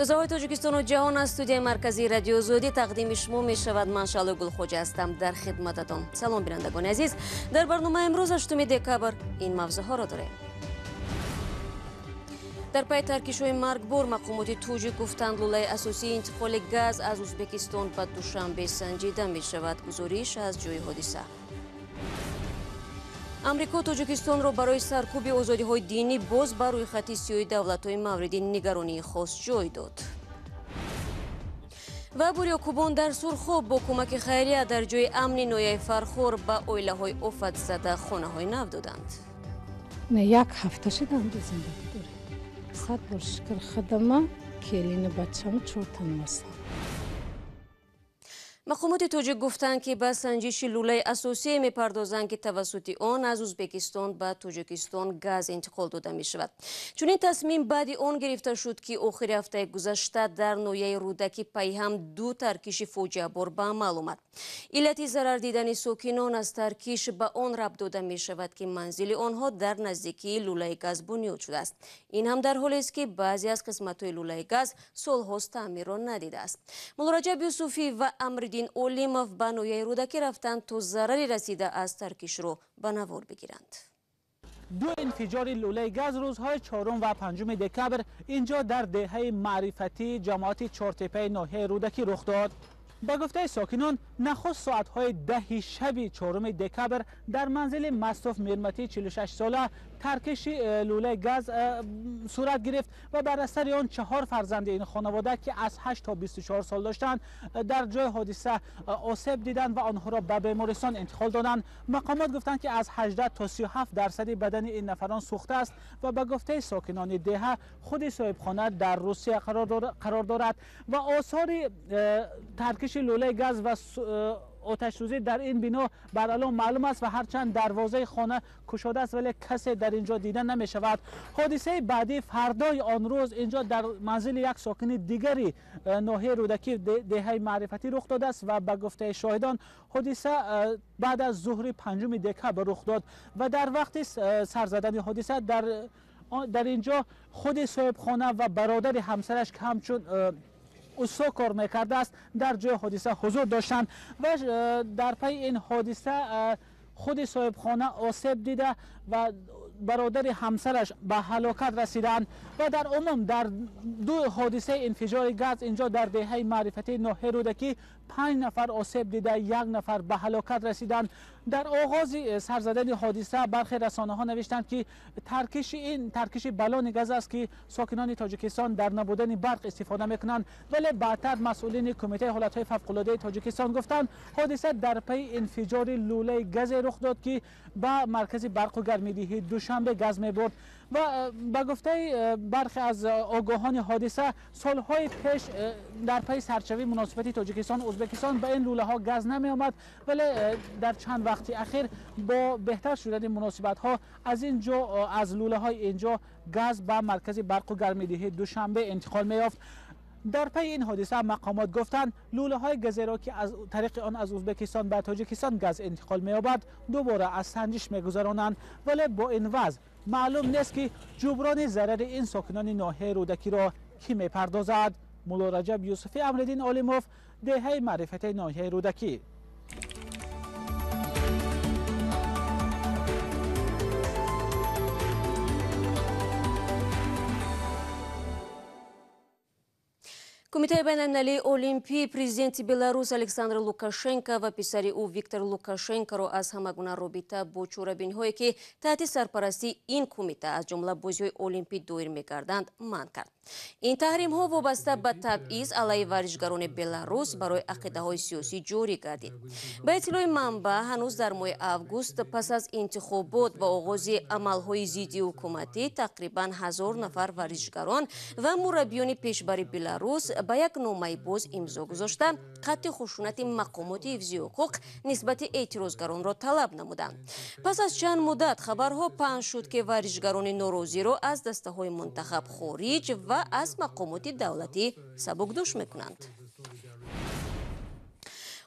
تازه‌های تاجیکستان و جهان از استودیوی مرکزی رادیو زودی تقدیم شما می شود. من شعله گلخوجه هستم در خدمتتان. سلام بینندگان عزیز، در برنامه امروز 8 دکبر این موضوعها را داریم. در پای ترکیش‌های مرگبار مقامات توجیک گفتند لولای اساسی انتقال گاز از ازبکستان به دوشنبه سنجیده می شود. گزارش از جای حادثه. امریکا تاجیکستان را برای سرکوب آزادی‌های دینی باز بر روی خط سیاهی دولت‌های مورد نگرانی خاص جای داد. و بوریاکوبان در سرخاب با کمک خیریه در جای امن نویه فرخور به اویله‌های افت زده خانه‌های نو دادند. نه یک هفته شده هم زندگی داره. 100 بار شکر خدمه کلین بچه‌م 4 تن هستم. مقامات توجیک گفتند که به سنجش لوله اساسی می‌پردازند که توسط آن از ازبکستان به تاجیکستان گاز انتقال داده می شود. چون این تصمیم بعد آن گرفته شد که آخر هفته گذشته در نویه رودکی پی هم 2 ترکیش فوجیه بار به عمل آمد. علت ضرر دیدن ساکنان از ترکیش به آن ربط داده می شود که منزل آنها در نزدیکی لوله گاز بنیاد شده است. این هم در حالی است که بعضی از قسمت‌های لوله گاز سال‌هاست تعمیر را ندیده است. مولا رجب یوسفی و امردین اولیموف به نویه رودکی رفتند تا ضرری رسیده از ترکیش رو به نوار بگیرند. 2 انفجار لوله گاز روزهای 4 و 5 دکبر اینجا در دهه معرفتی جماعت چهارتپه ناحیه رودکی رخ داد. به گفته ساکنان نخست ساعت‌های 10 شب 4 دکبر در منزل مصطفی میرمتی 46 ساله ترکش لوله گاز صورت گرفت و بر اثر آن 4 فرزند این خانواده که از 8 تا 24 سال داشتند در جای حادثه آسیب دیدند و آنها را به بیمارستان انتقال دادند. مقامات گفتند که از 18 تا 37% بدن این نفران سوخته است و به گفته ساکنان دهه خود صاحبخانه در روسیه قرار دارد و آثار ترکش لوله گاز و آتش سوزی در این بنا بر الان معلوم است و هرچند دروازه خانه گشاده است ولی کسی در اینجا دیده نمی شود. حادثه بعدی فردای آن روز اینجا در منزل یک ساکن دیگری ناحیه رودکی دهه معرفتی رخ داده است و به گفته شاهدان حادثه بعد از ظهر 5 دکبر رخ داد و در وقت سر زدن حادثه در اینجا خود صاحب خانه و برادر همسرش که همچون اوسا کار میکرده است در جای حادثه حضور داشتند و در پی این حادثه خود صاحب خانه آسیب دیده و برادر همسرش به هلاکت رسیدند و در عموم در 2 حادثه انفجار گاز اینجا در دهه معرفتی ناحیه رودکی 5 نفر آسیب دیده 1 نفر به هلاکت رسیدند. در آغاز سر زدن حادثه برخی رسانه ها نوشتند که ترکش بلون گاز است که ساکنان تاجیکستان در نبودن برق استفاده میکنند، ولی بعدتر مسئولین کمیته حالتهای فوق‌العاده تاجیکستان گفتند حادثه در پی انفجار لوله گاز رخ داد که به مرکز برق و گرمایدهی دوشنبه گاز میبرد و به گفته برخی از آگاهان حادثه سالهای پیش در پی سرچوی مناسبت تاجیکستان و ازبکستان به این لوله ها گاز نمی آمد، ولی در چند وقت اخیر با بهتر شدن مناسبت ها از لوله های اینجا گاز به مرکز برق و گرمایدهی دوشنبه انتقال می یافت. در پی این حادثه مقامات گفتند لوله های گازی را که از طریق آن از ازبکستان به تاجیکستان گاز انتقال می یابد دوباره از سنجش می گذرانند، ولی با این وضع معلوم نیست که جبران ضرر این ساکنان ناحیه رودکی را کی می پردازد. مولا رجب یوسفی، امردین اولیموف، دهه معرفتی ناحیه رودکی. کمیته بین‌المللی المپی президент беларусь الکساندر لوکاشенکو و پسر او ویکتور لوکاشенکو را از همگونه رابطه با چوربین‌هایی که تحت سرپرستی این کمیته از جمله بازی‌های المپی دایر می‌گردند منع کرد. این تحریم‌ها وابسته به تبعیض علیه ورزشکاران بلاروس برای عقیده‌های سیاسی جاری گردید. به اطلاع منبع هنوز در ماه اوگوست پس از انتخابات و آغاز عمل‌های ضد حکومتی تقریباً 1000 نفر ورزشکاران و مربیان پیشبر بلاروس به یک نامه باز امضا گذاشته قطع خشونت مقامات حفظی حقوق نسبت اعتراضگران را طلب نمودند. پس از چند مدت خبرها پخش شد که ورزشکاران ناراضی را از دسته‌های منتخب خارج و از مقامات دولتی سبکدوش میکنند.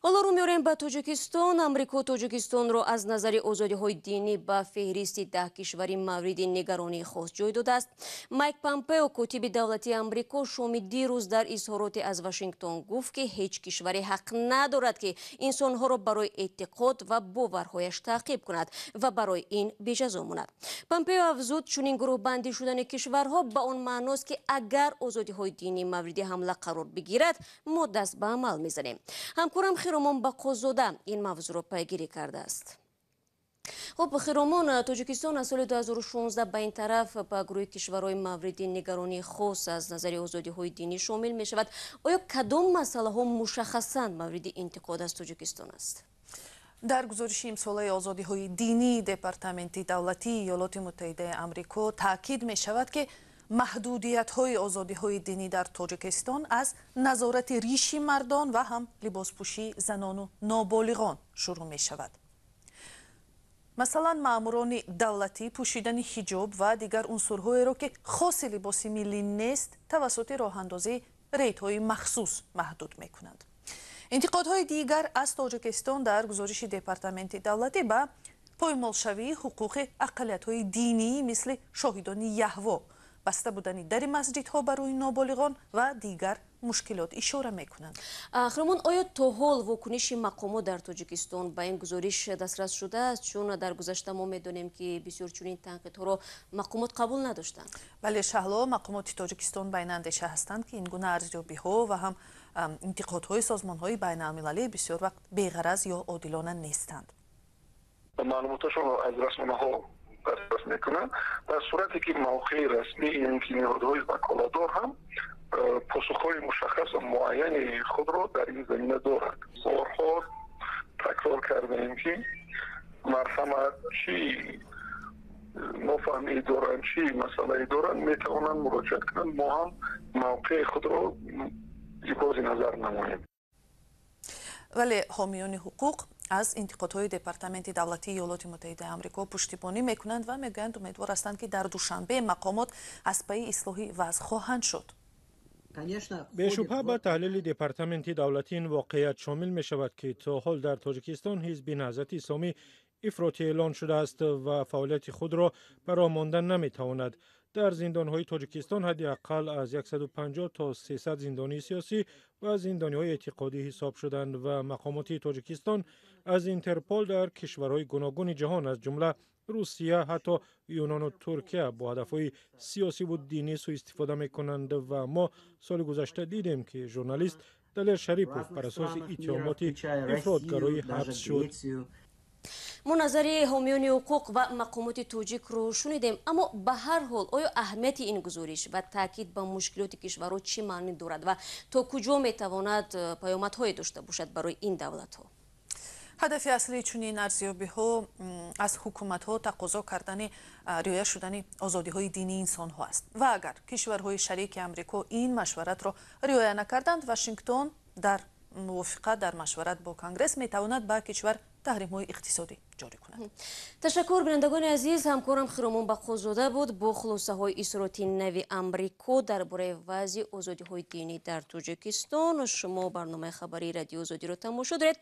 حالا رو میاریم به تاجیکستان. امریکا تاجیکستان را از نظر آزادی‌های دینی به فهرست 10 کشوری مورد نگرانی خاص جای داده است. مایک پامپئو کاتب دولتی امریکا شام دیروز در اظهارات از واشنگتن گفت که هیچ کشوری حق ندارد که انسانها را برای اعتقاد و باورهایش تعقیب کند و برای این بی‌جزا ماند. پامپئو افزود چنین گروه‌بندی شدن کشورها به آن معناست که اگر آزادی‌های دینی مورد حمله قرار بگیرد ما دست به عمل می‌زنیم. همکارم خیرامان بقازاده این موضوع را پیگیری کرده است. خب خیرامان، تاجیکستان از سال 2016 به این طرف به گروه کشورهای مورد نگرانی خاص از نظر آزادی‌های دینی شامل می شود. آیا کدام مسئله‌ها مشخصاً مورد انتقاد از تاجیکستان است؟ در گزارش امسال آزادی‌های دینی دپارتمنت دولتی ایالات متحده آمریکا تاکید می شود که محدودیت‌های آزادی‌های دینی در تاجیکستان از نظارت ریشی مردان و هم لباسپوشی زنان و نابالغان شروع می شود. مثلا ماموران دولتی پوشیدن حجاب و دیگر عنصرهایی را که خاص لباس ملی نیست توسط راه‌اندازی ریت‌های مخصوص محدود می کنند. انتقادهای دیگر از تاجیکستان در گزارش دپارتمنت دولتی به پایمالشوی حقوق اقلیت‌های دینی مثل شاهدان یهوه، بسته بودن در مسجدها برای نابالغان و دیگر مشکلات اشاره میکنند. خیرامان، آیا تا حال واکنش مقامات در تاجیکستان به این گزارش دسترس شده است؟ چون در گذشته ما میدونیم که بسیار چنین تنقیدها را مقامات قبول نداشتند. بله شهلا، مقامات تاجیکستان بین اندیشه هستند که این گونه ارزیابی‌ها و هم انتقادهای سازمان‌های بین‌المللی بسیار وقت بی‌غرض یا عادلانه نیستند. معلوماتشون رو از رسانه‌ها دسترس میکنن در صورتی که موقع رسمی این نهادهای وکالتدار هم پاسخهای مشخص و معین خود را در این زمینه دارد. بارها تکرار کردیم که مرحمت چی نافهمی دارن چی مسئله دارن میتوانند مراجعه کنند. ما هم موقع خود را ابراز نظر نماییم. ولی حامیان حقوق از انتقادهای دپارتمنت دولتی ایالات متحده آمریکا پشتیبانی میکنند و میگویند امیدوار هستند که در دوشنبه مقامات از پی اصلاحی وضع خواهند شد. به شبهه با تحلیل دپارتمنت دولتی این واقعیت شامل می شود که تا حال در تاجیکستان حزب نهضت اسلامی افراطی اعلان شده است و فعالیت خود را برا ماندن نمی تواند. در زندانهای تاجیکستان حداقل از 150 تا 300 زندانی سیاسی و زندانی‌های اعتقادی حساب شدند و مقامات تاجیکستان از اینترپول در کشورهای گوناگون جهان از جمله روسیه، حتی یونان و ترکیه با هدفهای سیاسی و دینی سوء استفاده می‌کنند و ما سال گذشته دیدیم که ژورنالیست دلیر شریپوف بر اساس اتهامات افراطگرایی حبس شد. ما نظریه حامیان حقوق و مقامات تاجیک رو شنیدیم، اما به هر حال آیا اهمیت این گزارش و تاکید به مشکلات کشورها چی معنی دارد و تا کجا میتواند پیامدهای داشته باشد برای این دولت‌ها؟ هدف اصلی چنین ارزیابی‌ها از حکومت‌ها تقاضا کردن رعایت شدن آزادی‌های دینی انسان‌ها است و اگر کشورهای شریک آمریکا این مشورت را رعایت نکردند، واشنگتن در موافقت در مشورت با کنگره میتواند به کشور تحریم‌های اقتصادی جاری کند. تشکر بینندگان عزیز. همکارم خیرامان بقازاده بود با خلاصه‌های اظهارات نوی آمریکا درباره وضع آزادی‌های دینی در تاجیکستان. شما برنامه خبری رادیو آزادی را تماشا دارید.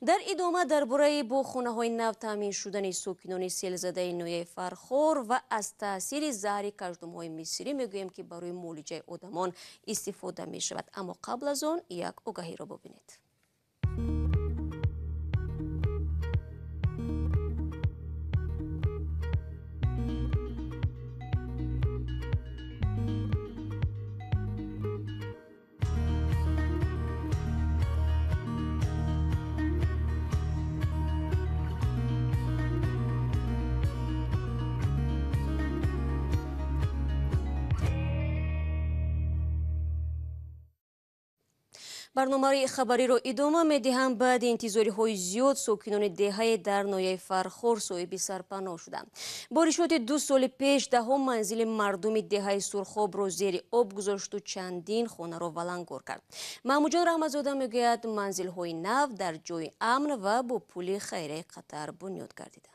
در ادامه درباره با خانه‌های نو تامین شدن ساکنان سیلزده نویه فرخار و از تاثیر زهر کژدم‌های مصری میگوییم که برای معالجه آدمان استفاده می‌شود. اما قبل از آن یک آگهی را ببینید. برنامه خبری را ادامه می‌دهم. بعد انتظاری های زیاد ساکنان دهه در نایه فرخار صاحب سرپناه شدند. بارشات 2 سال پیش دهم منزل مردم دهه سرخاب را زیر آب گذاشت و چندین خانه را ولنگار کرد. محمود جان رحمت‌زاده میگوید منزل های نو در جای امن و با پول خیریه قطر بنیاد گردیدند.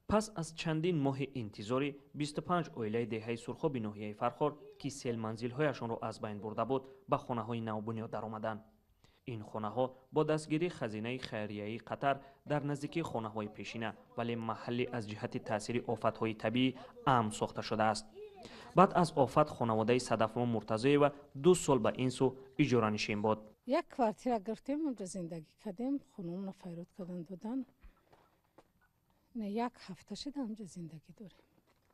پس از چندین ماه انتظاری 25 عائله دهه سرخاب ناحیه فرخار که سیل منزل‌هایشان را از بین برده بود به خانه‌های نو بنیاد درآمدند. این خانه ها با دستگیری خزینه خیریه‌ای قطر در نزدیکی خانه های پیشینه ولی محلی از جهت تاثیر آفت های طبیعی امن ساخته شده است. بعد از آفت خانواده صدف‌ما مرتضی و 2 سال به این سو اجاره نشین بود. یک کوارتیر گرفتیم اونجا زندگی کردیم، خونمون رو فیروز کردن دادن. نه 1 هفته شده اونجا زندگی داریم.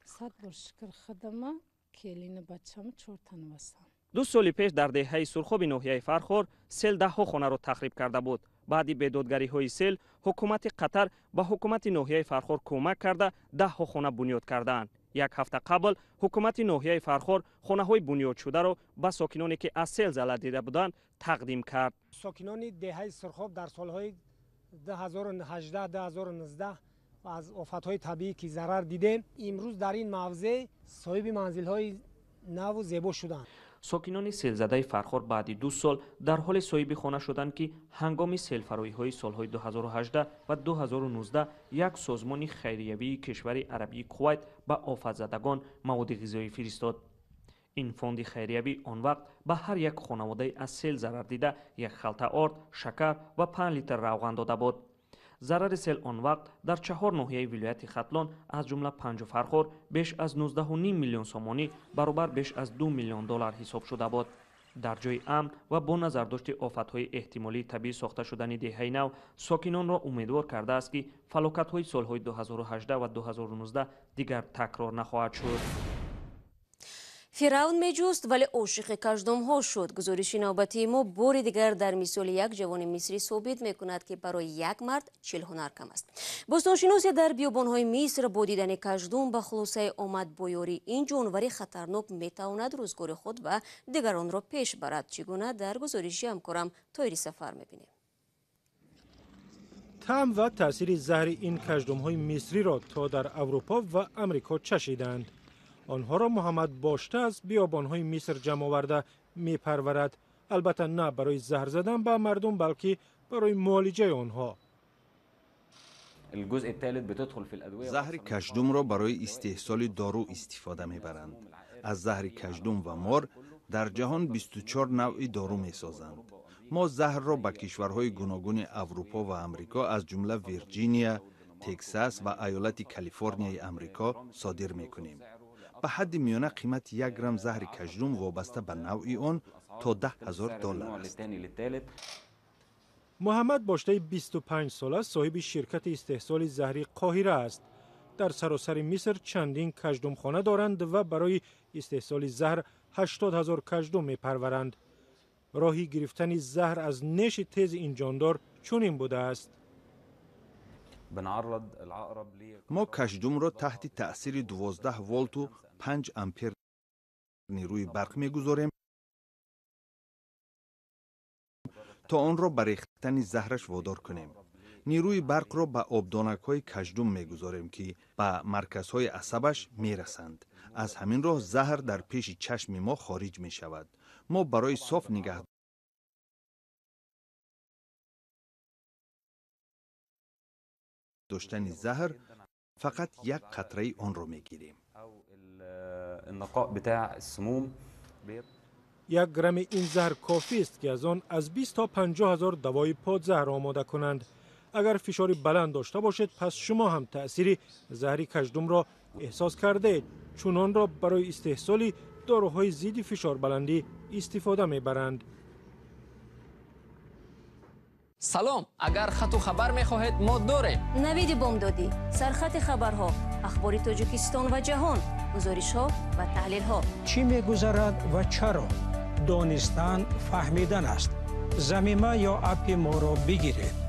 100 بار شکر خدمه کلین بچه‌م 4 تن هستن. 2 سال پیش در دهه سرخاب ناحیه فرخور سیل 10 خانه را تخریب کرده بود. بعد بدادگری های سیل حکومت قطر به حکومت ناحیه فرخور کمک کرده 10 خانه بنیاد کردند. 1 هفته قبل حکومت ناحیه فرخور خانه های بنیاد شده را به ساکنانی که از سیل ضرر دیده بودند تقدیم کرد. ساکنان دهه سرخاب در سالهای 2018 2019 و از آفت‌های طبیعی که ضرر دیدن امروز در این موضع صاحب منزل‌های نو و زیبا شدند. ساکنان سیلزده فرخور بعد 2 سال در حال صاحب خانه شدند که هنگام سیل‌فروری‌های سالهای 2018 و 2019 یک سازمان خیریه‌ای کشور عربی کویت به آفت‌زدگان مواد غذایی فرستاد. این فوند خیریه‌ای آن وقت به هر یک خانواده از سیل ضرر دیده 1 خلطه آرد، شکر و 5 لیتر روغن داده بود. ضرر سیل آن وقت در 4 ناحیه ولایت ختلان از جمله 5 فرخور بیش از 19.5 میلیون سومانی برابر بیش از 2 میلیون دلار حساب شده بود. در جای امن و با نظرداشت آفت‌های احتمالی طبیعی ساخته شدن دهه نو ساکنان را امیدوار کرده است که فلاکت‌های سالهای 2018 و 2019 دیگر تکرار نخواهد شد. فرعون میجوست ولی عاشق کژدم ها شد. گزارش نوبتی ما بار دیگر در مثال یک جوان مصری ثابت میکند که برای یک مرد 40 هنر کم است. بستانشناسی در بیابان های مصر با دیدن کژدم به خلاصه آمد با یاری این جانور خطرناک میتواند روزگار خود و دیگران را پیش برد. چگونه در گزارشی همکارم طاهری سفر میبینیم. طعم و تاثیر زهر این کژدم های مصری را تا در اروپا و امریکا چشیدند. آنها را محمد باشته از بیابان‌های مصر جمع آورده می‌پرورد. البته نه برای زهر زدن به مردم بلکه برای معالجه آنها. زهر کژدم را برای استحصال دارو استفاده می‌برند. از زهر کژدم و مار در جهان 24 نوع دارو می‌سازند. ما زهر را به کشورهای گوناگون اروپا و امریکا از جمله ویرجینیا، تگزاس و ایالت کالیفرنیای امریکا صادر می‌کنیم. به حد میانه قیمت 1 گرم زهر کژدم وابسته به نوع آن تا $10,000 است. محمد باشته 25 ساله صاحب شرکت استحصال زهری قاهره است. در سراسر مصر چندین کژدم خانه دارند و برای استحصال زهر 80,000 کژدم میپرورند. راهی گرفتن زهر از نیش تیز این جاندار چنین بوده است. ما کژدم را تحت تأثیر 12 ولت و 5 امپر نیروی برق میگذاریم تا آن را به ریختن زهرش وادار کنیم. نیروی برق را به آبدانک‌های کژدم میگذاریم که به مرکزهای عصبش میرسند. از همین راه زهر در پیش چشم ما خارج می شود. ما برای صاف نگه داشتن زهر فقط 1 قطره آن را میگیریم. 1 گرم این زهر کافی است که از آن از 20 تا 50,000 دوای پادزهر آماده کنند. اگر فشار بلند داشته باشد پس شما هم تأثیر زهر کژدم را احساس کرده اید، چون آن را برای استحصال داروهای ضد فشار بلندی استفاده میبرند. سلام، اگر خط و خبر میخواهید ما داریم. نوید بامدادی، سرخط خبرها، اخبار تاجیکستان و جهان، گزارش ها و تحلیل ها. چی میگذرد و چرا؟ دانستن فهمیدن است. زمینه یا اپ ما را بگیرید.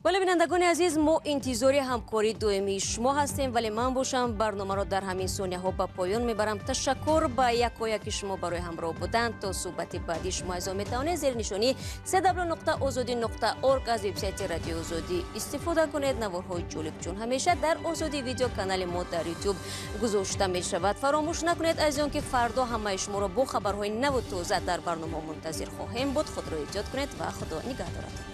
بله بینندگان عزیز، ما انتظار همکاری دومی شما هستیم، ولی من باشم برنامه را در همین ثانیه ها به پایان میبرم. تشکر به یک شما برای همراه بودن. تا صحبت بعدی شما از میتوانید زیر نشانی www.azodi.org از وبسایت رادیو آزادی استفاده کنید. نوارهای جالب چون همیشه در آزادی ویدیو کانال ما در یوتیوب گذاشته می شود. فراموش نکنید از اینکه فردا همه شما را با خبرهای نو و تازه در برنامه منتظر خواهیم بود. خود را احتیاط کنید و خدا نگهدارتان.